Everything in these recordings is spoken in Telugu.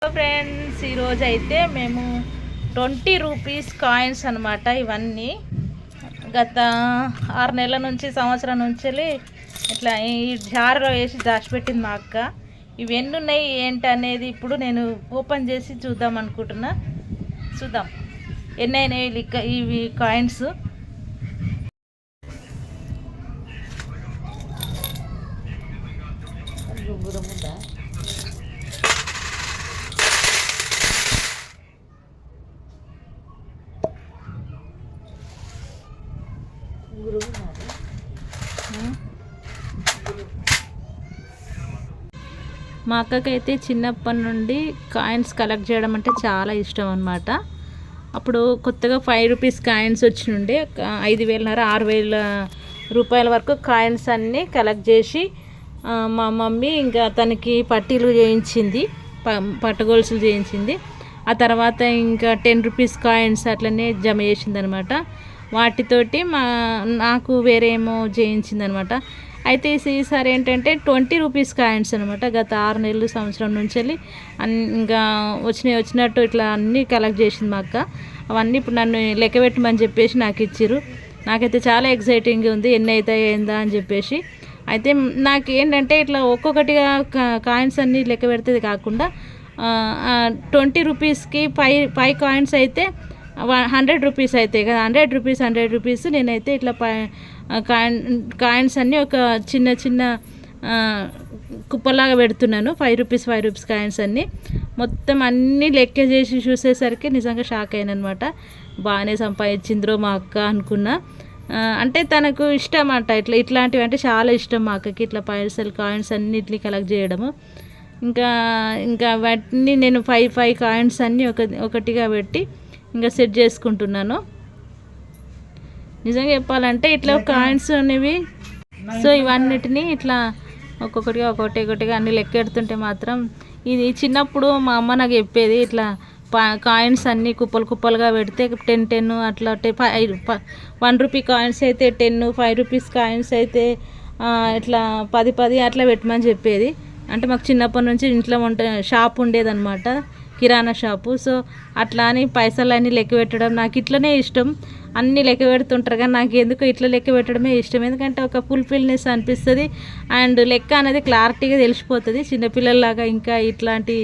ఫ్రెండ్స్, ఈరోజు అయితే మేము 20 రూపీస్ కాయిన్స్ అనమాట. ఇవన్నీ గత 6 నెలల నుంచి సంవత్సరం నుంచి ఇట్లా ఈ జార్లో వేసి దాచిపెట్టింది మా అక్క. ఇవి ఎన్ని ఉన్నాయి ఏంటి అనేది ఇప్పుడు నేను ఓపెన్ చేసి చూద్దాం అనుకుంటున్నా. చూద్దాం ఎన్ని అయినాయి ఇవి కాయిన్స్. మా అక్కకైతే చిన్నప్పటి నుండి కాయిన్స్ కలెక్ట్ చేయడం అంటే చాలా ఇష్టం అనమాట. అప్పుడు కొత్తగా 5 రూపీస్ కాయిన్స్ వచ్చినుండే 5,500 6,000 రూపాయల వరకు కాయిన్స్ అన్నీ కలెక్ట్ చేసి మా మమ్మీ ఇంకా తనకి పట్టీలు చేయించింది, పట్టుగొలుసులు చేయించింది. ఆ తర్వాత ఇంకా 10 రూపీస్ కాయిన్స్ అట్లనే జమ చేసింది అనమాట. వాటితోటి నాకు వేరే ఏమో చేయించింది అనమాట. అయితే ఈసారి ఏంటంటే 20 రూపీస్ కాయిన్స్ అనమాట. గత 6 నెలలు సంవత్సరం నుంచి ఇంకా వచ్చినట్టు ఇట్లా అన్నీ కలెక్ట్ చేసింది మా అక్క. అవన్నీ ఇప్పుడు నన్ను లెక్క పెట్టమని చెప్పేసి నాకు ఇచ్చిర్రు. నాకైతే చాలా ఎక్సైటింగ్గా ఉంది ఎన్ని అవుతాయి ఏందా అని చెప్పేసి. అయితే నాకు ఏంటంటే ఇట్లా ఒక్కొక్కటిగా కాయిన్స్ అన్నీ లెక్క పెడితే కాకుండా 20 రూపీస్కి 5 కాయిన్స్ అయితే 100 రూపీస్ అవుతాయి కదా. 100 రూపీస్ నేనైతే ఇట్లా కాయిన్స్ అన్నీ ఒక చిన్న చిన్న కుప్పలాగా పెడుతున్నాను. 5 రూపీస్ కాయిన్స్ అన్నీ మొత్తం అన్నీ లెక్క చేసి చూసేసరికి నిజంగా షాక్ అయినా అనమాట. బాగానే సంపాదించిందిరో మా అక్క అనుకున్నా. అంటే తనకు ఇష్టం అంట ఇట్లాంటివి అంటే చాలా ఇష్టం మా అక్కకి. ఇట్లా పైసలు కాయిన్స్ అన్నిటిని కలెక్ట్ చేయడము. ఇంకా వాటిని నేను 5 కాయిన్స్ అన్నీ ఒకటిగా పెట్టి ఇంకా సెట్ చేసుకుంటున్నాను. నిజంగా చెప్పాలంటే ఇట్లా కాయిన్స్ అనేవి సో ఇవన్నిటిని ఇట్లా ఒక్కొక్కటిగా అన్ని లెక్కెడుతుంటే మాత్రం ఇది చిన్నప్పుడు మా అమ్మ నాకు చెప్పేది. ఇట్లా కాయిన్స్ అన్నీ కుప్పలుగా పెడితే 10 అట్లా 1 రూపీ కాయిన్స్ అయితే 10, 5 రూపీస్ కాయిన్స్ అయితే ఇట్లా 10 అట్లా పెట్టమని చెప్పేది. అంటే మాకు చిన్నప్పటి నుంచి ఇంట్లో షాప్ ఉండేదన్నమాట, కిరాణా షాపు. సో అట్లా అని పైసలు అన్నీ లెక్క పెట్టడం నాకు ఇట్లనే ఇష్టం. అన్నీ లెక్క పెడుతుంటారు కానీ నాకు ఎందుకు ఇట్లా లెక్క పెట్టడమే ఇష్టం. ఎందుకంటే ఒక ఫుల్ఫిల్నెస్ అనిపిస్తుంది అండ్ లెక్క అనేది క్లారిటీగా తెలిసిపోతుంది. చిన్నపిల్లల్లాగా ఇంకా ఇట్లాంటి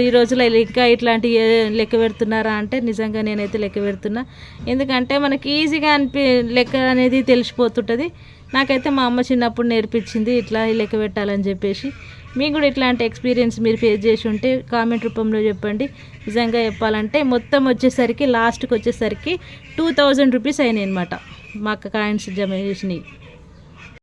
ఈ రోజుల్లో ఇంకా ఇట్లాంటి లెక్క పెడుతున్నారా అంటే నిజంగా నేనైతే లెక్క పెడుతున్నా. ఎందుకంటే మనకి ఈజీగా లెక్క అనేది తెలిసిపోతుంటుంది. నాకైతే మా అమ్మ చిన్నప్పుడు నేర్పించింది ఇట్లా లెక్క పెట్టాలని చెప్పేసి. మీకు కూడా ఇట్లాంటి ఎక్స్పీరియన్స్ మీరు ఫేస్ చేసి ఉంటే కామెంట్ రూపంలో చెప్పండి. నిజంగా చెప్పాలంటే మొత్తం వచ్చేసరికి లాస్ట్కి వచ్చేసరికి 2000 రూపీస్ అయినాయి అనమాట మా అక్క కాయిన్స్ జమ చేసినాయి.